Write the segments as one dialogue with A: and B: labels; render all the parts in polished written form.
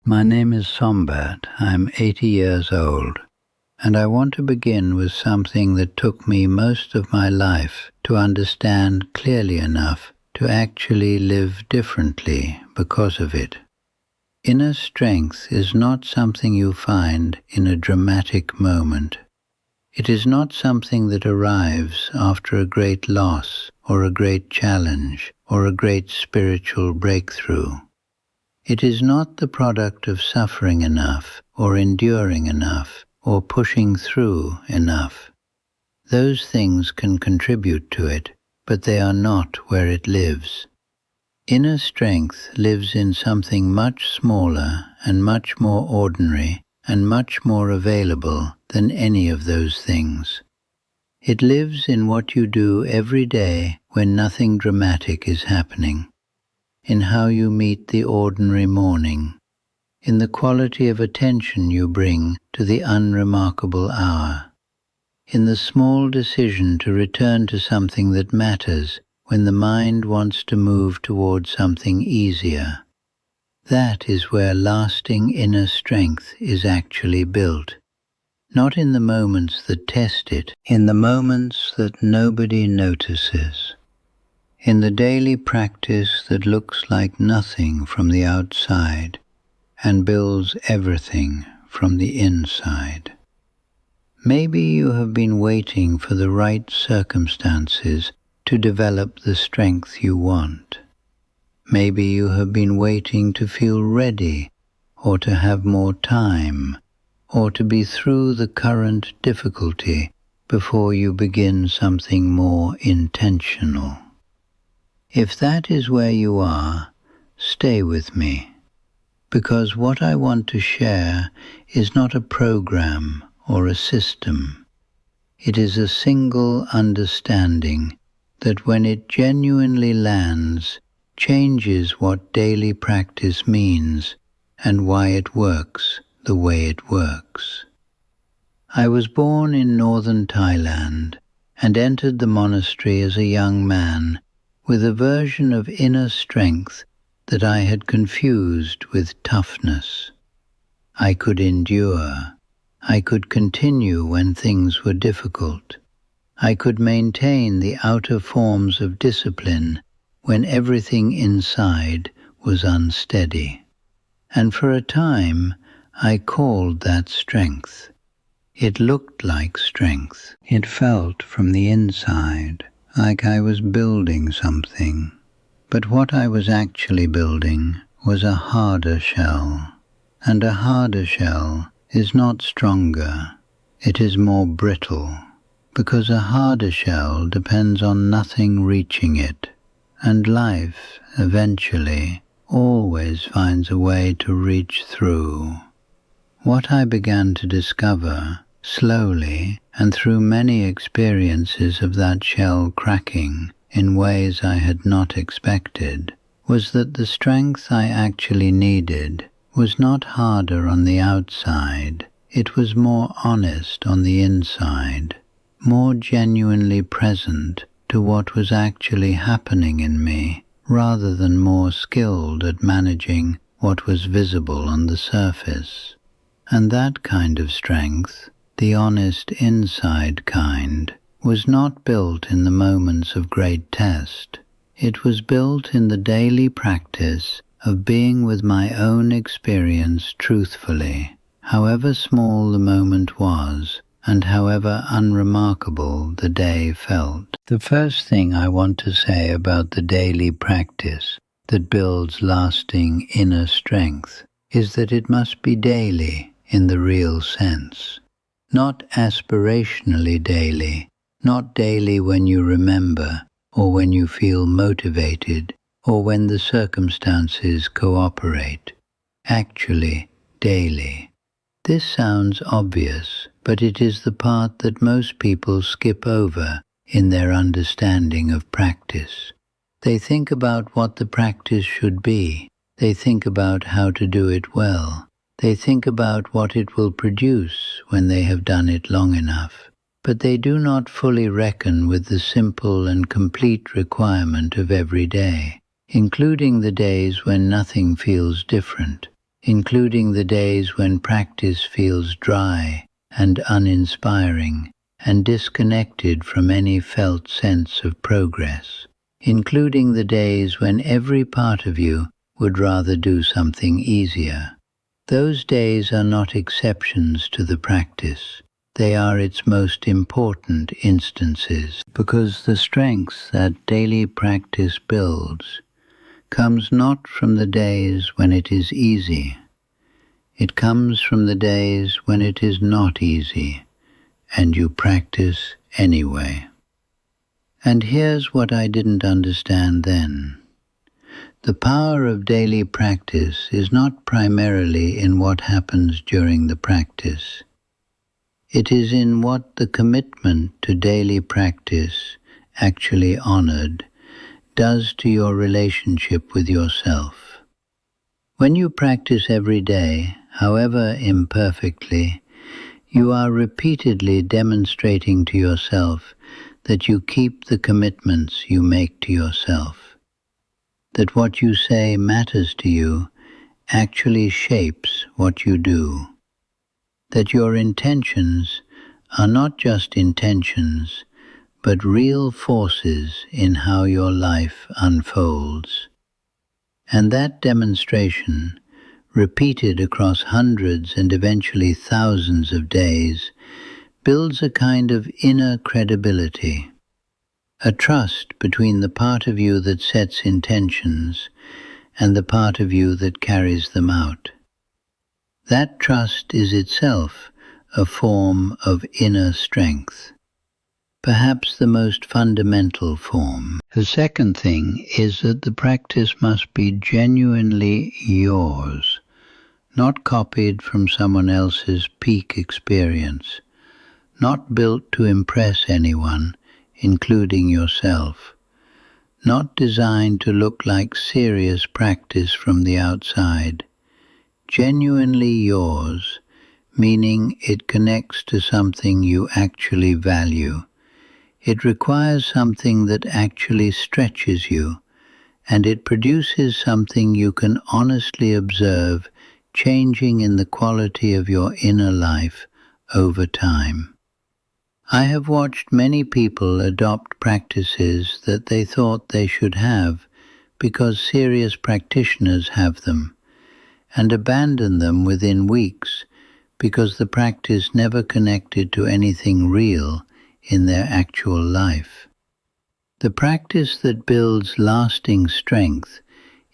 A: My name is Sombat. I'm 80 years old, and I want to begin with something that took me most of my life to understand clearly enough to actually live differently because of it. Inner strength is not something you find in a dramatic moment. It is not something that arrives after a great loss or a great challenge or a great spiritual breakthrough. It is not the product of suffering enough or enduring enough or pushing through enough. Those things can contribute to it, but they are not where it lives. Inner strength lives in something much smaller and much more ordinary and much more available than any of those things. It lives in what you do every day when nothing dramatic is happening, in how you meet the ordinary morning, in the quality of attention you bring to the unremarkable hour, in the small decision to return to something that matters when the mind wants to move toward something easier. That is where lasting inner strength is actually built. Not in the moments that test it, in the moments that nobody notices. In the daily practice that looks like nothing from the outside and builds everything from the inside. Maybe you have been waiting for the right circumstances to develop the strength you want. Maybe you have been waiting to feel ready, or to have more time, or to be through the current difficulty before you begin something more intentional. If that is where you are, stay with me, because what I want to share is not a program or a system. It is a single understanding that when it genuinely lands, changes what daily practice means and why it works the way it works. I was born in northern Thailand and entered the monastery as a young man with a version of inner strength that I had confused with toughness. I could endure. I could continue when things were difficult. I could maintain the outer forms of discipline when everything inside was unsteady. And for a time, I called that strength. It looked like strength. It felt from the inside like I was building something. But what I was actually building was a harder shell. And a harder shell is not stronger. It is more brittle. Because a harder shell depends on nothing reaching it. And life, eventually, always finds a way to reach through. What I began to discover, slowly and through many experiences of that shell cracking in ways I had not expected, was that the strength I actually needed was not harder on the outside, it was more honest on the inside, more genuinely present to what was actually happening in me, rather than more skilled at managing what was visible on the surface. And that kind of strength, the honest inside kind, was not built in the moments of great test. It was built in the daily practice of being with my own experience truthfully, however small the moment was, and however unremarkable the day felt. The first thing I want to say about the daily practice that builds lasting inner strength is that it must be daily in the real sense. Not aspirationally daily, not daily when you remember, or when you feel motivated, or when the circumstances cooperate. Actually, daily. This sounds obvious, but it is the part that most people skip over in their understanding of practice. They think about what the practice should be. They think about how to do it well. They think about what it will produce when they have done it long enough. But they do not fully reckon with the simple and complete requirement of every day, including the days when nothing feels different. including the days when practice feels dry and uninspiring and disconnected from any felt sense of progress, including the days when every part of you would rather do something easier. Those days are not exceptions to the practice. They are its most important instances, because the strength that daily practice builds comes not from the days when it is easy. It comes from the days when it is not easy, and you practice anyway. And here's what I didn't understand then. The power of daily practice is not primarily in what happens during the practice. It is in what the commitment to daily practice, actually honored, does to your relationship with yourself. When you practice every day, however imperfectly, you are repeatedly demonstrating to yourself that you keep the commitments you make to yourself, that what you say matters to you actually shapes what you do, that your intentions are not just intentions, but real forces in how your life unfolds. And that demonstration, repeated across hundreds and eventually thousands of days, builds a kind of inner credibility, a trust between the part of you that sets intentions and the part of you that carries them out. That trust is itself a form of inner strength, perhaps the most fundamental form. The second thing is that the practice must be genuinely yours, not copied from someone else's peak experience, not built to impress anyone, including yourself, not designed to look like serious practice from the outside. Genuinely yours, meaning it connects to something you actually value. It requires something that actually stretches you, and it produces something you can honestly observe changing in the quality of your inner life over time. I have watched many people adopt practices that they thought they should have because serious practitioners have them, and abandon them within weeks because the practice never connected to anything real in their actual life. The practice that builds lasting strength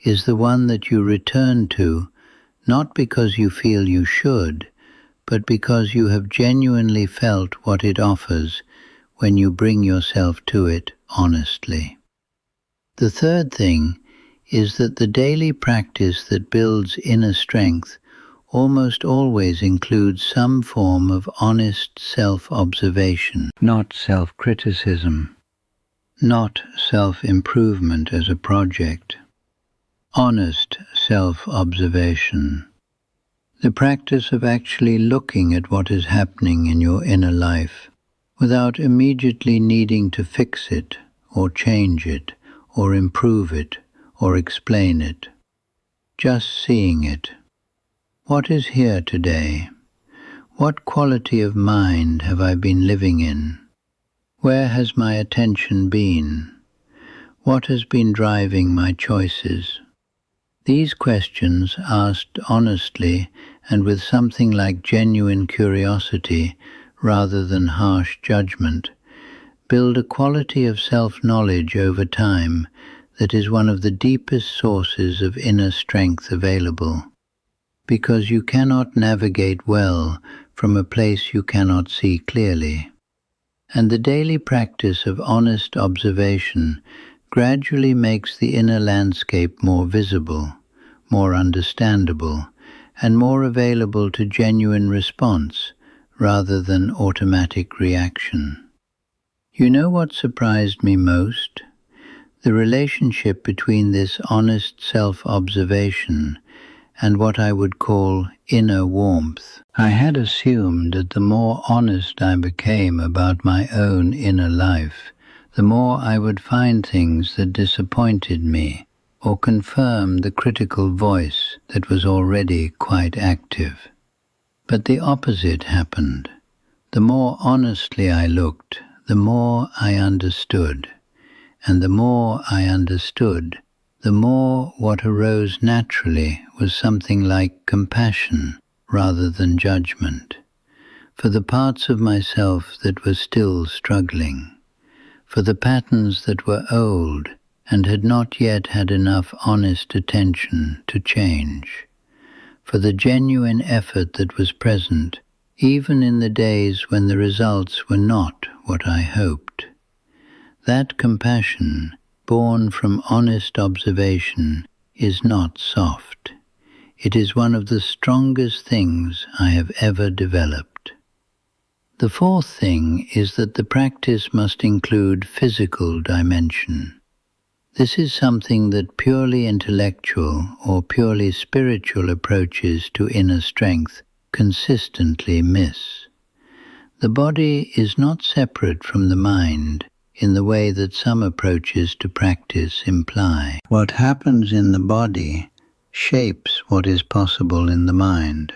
A: is the one that you return to, not because you feel you should, but because you have genuinely felt what it offers when you bring yourself to it honestly. The third thing is that the daily practice that builds inner strength almost always includes some form of honest self-observation, not self-criticism, not self-improvement as a project. Honest self-observation. The practice of actually looking at what is happening in your inner life without immediately needing to fix it or change it or improve it or explain it. Just seeing it. What is here today? What quality of mind have I been living in? Where has my attention been? What has been driving my choices? These questions, asked honestly and with something like genuine curiosity rather than harsh judgment, build a quality of self-knowledge over time that is one of the deepest sources of inner strength available, because you cannot navigate well from a place you cannot see clearly. And the daily practice of honest observation gradually makes the inner landscape more visible, more understandable, and more available to genuine response rather than automatic reaction. You know what surprised me most? The relationship between this honest self-observation and what I would call inner warmth. I had assumed that the more honest I became about my own inner life, the more I would find things that disappointed me, or confirm the critical voice that was already quite active. But the opposite happened. The more honestly I looked, the more I understood. And the more I understood, the more what arose naturally was something like compassion rather than judgment, for the parts of myself that were still struggling, for the patterns that were old and had not yet had enough honest attention to change, for the genuine effort that was present even in the days when the results were not what I hoped. That compassion, born from honest observation, is not soft. It is one of the strongest things I have ever developed. The fourth thing is that the practice must include physical dimension. This is something that purely intellectual or purely spiritual approaches to inner strength consistently miss. The body is not separate from the mind in the way that some approaches to practice imply. What happens in the body shapes what is possible in the mind.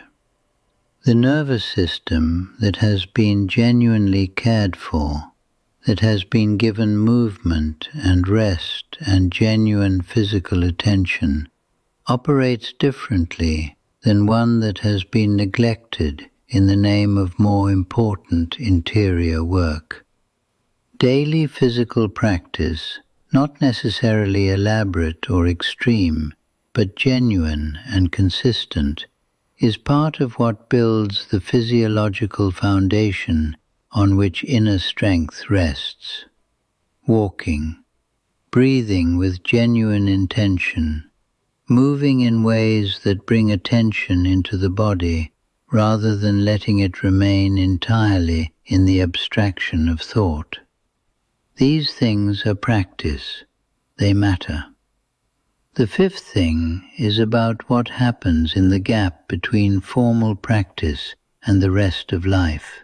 A: The nervous system that has been genuinely cared for, that has been given movement and rest and genuine physical attention, operates differently than one that has been neglected in the name of more important interior work. Daily physical practice, not necessarily elaborate or extreme, but genuine and consistent, is part of what builds the physiological foundation on which inner strength rests. Walking, breathing with genuine intention, moving in ways that bring attention into the body rather than letting it remain entirely in the abstraction of thought. These things are practice. They matter. The fifth thing is about what happens in the gap between formal practice and the rest of life.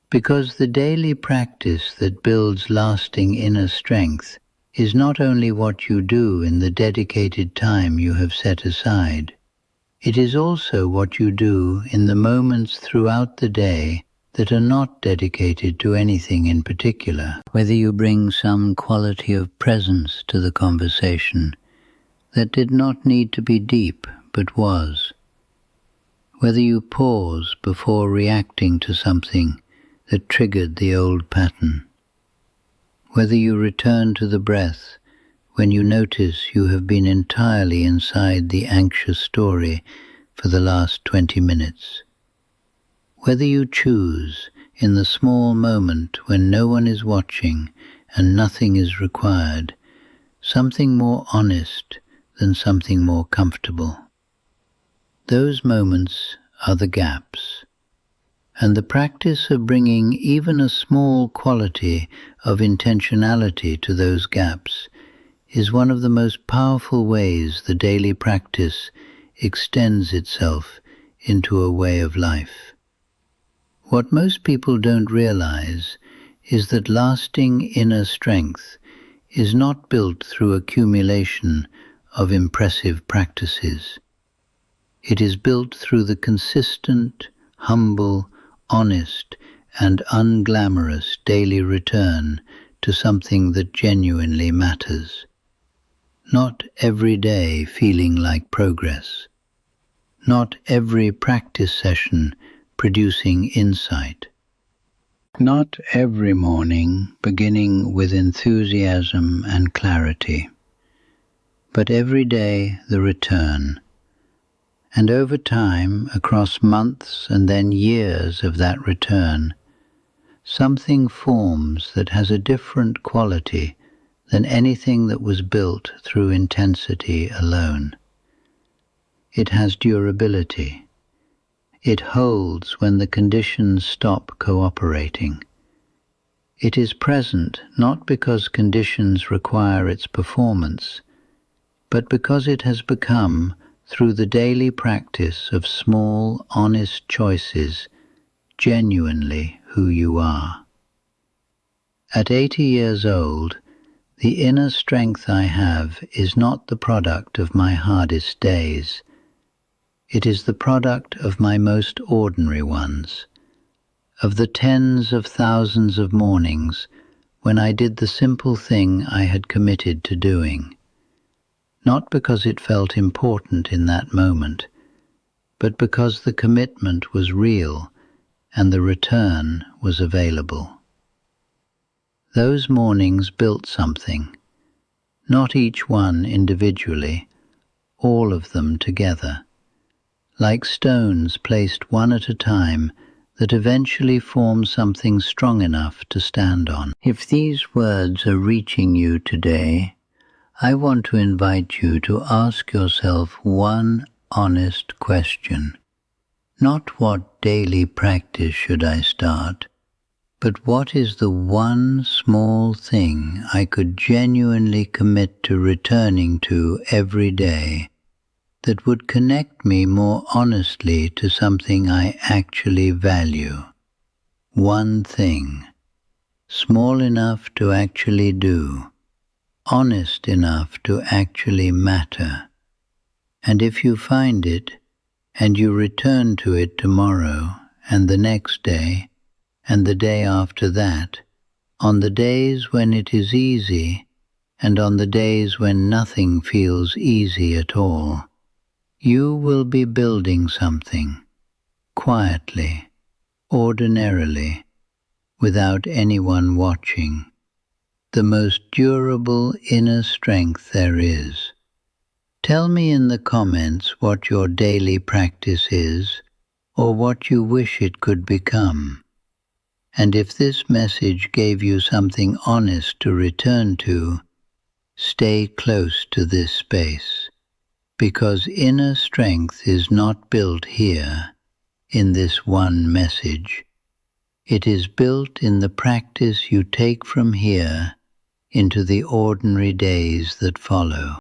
A: Because the daily practice that builds lasting inner strength is not only what you do in the dedicated time you have set aside, it is also what you do in the moments throughout the day that are not dedicated to anything in particular. Whether you bring some quality of presence to the conversation that did not need to be deep but was. Whether you pause before reacting to something that triggered the old pattern. Whether you return to the breath when you notice you have been entirely inside the anxious story for the last 20 minutes. Whether you choose, in the small moment when no one is watching and nothing is required, something more honest than something more comfortable. Those moments are the gaps, and the practice of bringing even a small quality of intentionality to those gaps is one of the most powerful ways the daily practice extends itself into a way of life. What most people don't realize is that lasting inner strength is not built through accumulation of impressive practices. It is built through the consistent, humble, honest, and unglamorous daily return to something that genuinely matters. Not every day feeling like progress. Not every practice session producing insight. Not every morning beginning with enthusiasm and clarity, but every day the return. And over time, across months and then years of that return, something forms that has a different quality than anything that was built through intensity alone. It has durability. It holds when the conditions stop cooperating. It is present not because conditions require its performance, but because it has become, through the daily practice of small, honest choices, genuinely who you are. At 80 years old, The inner strength I have is not the product of my hardest days. It is the product of my most ordinary ones, of the tens of thousands of mornings when I did the simple thing I had committed to doing, not because it felt important in that moment, but because the commitment was real and the return was available. Those mornings built something, not each one individually, all of them together, like stones placed one at a time that eventually form something strong enough to stand on. If these words are reaching you today, I want to invite you to ask yourself one honest question. Not what daily practice should I start, but what is the one small thing I could genuinely commit to returning to every day that would connect me more honestly to something I actually value? One thing, small enough to actually do, honest enough to actually matter. And if you find it, and you return to it tomorrow, and the next day, and the day after that, on the days when it is easy, and on the days when nothing feels easy at all, you will be building something, quietly, ordinarily, without anyone watching, the most durable inner strength there is. Tell me in the comments what your daily practice is, or what you wish it could become. And if this message gave you something honest to return to, stay close to this space, because inner strength is not built here, in this one message. It is built in the practice you take from here into the ordinary days that follow.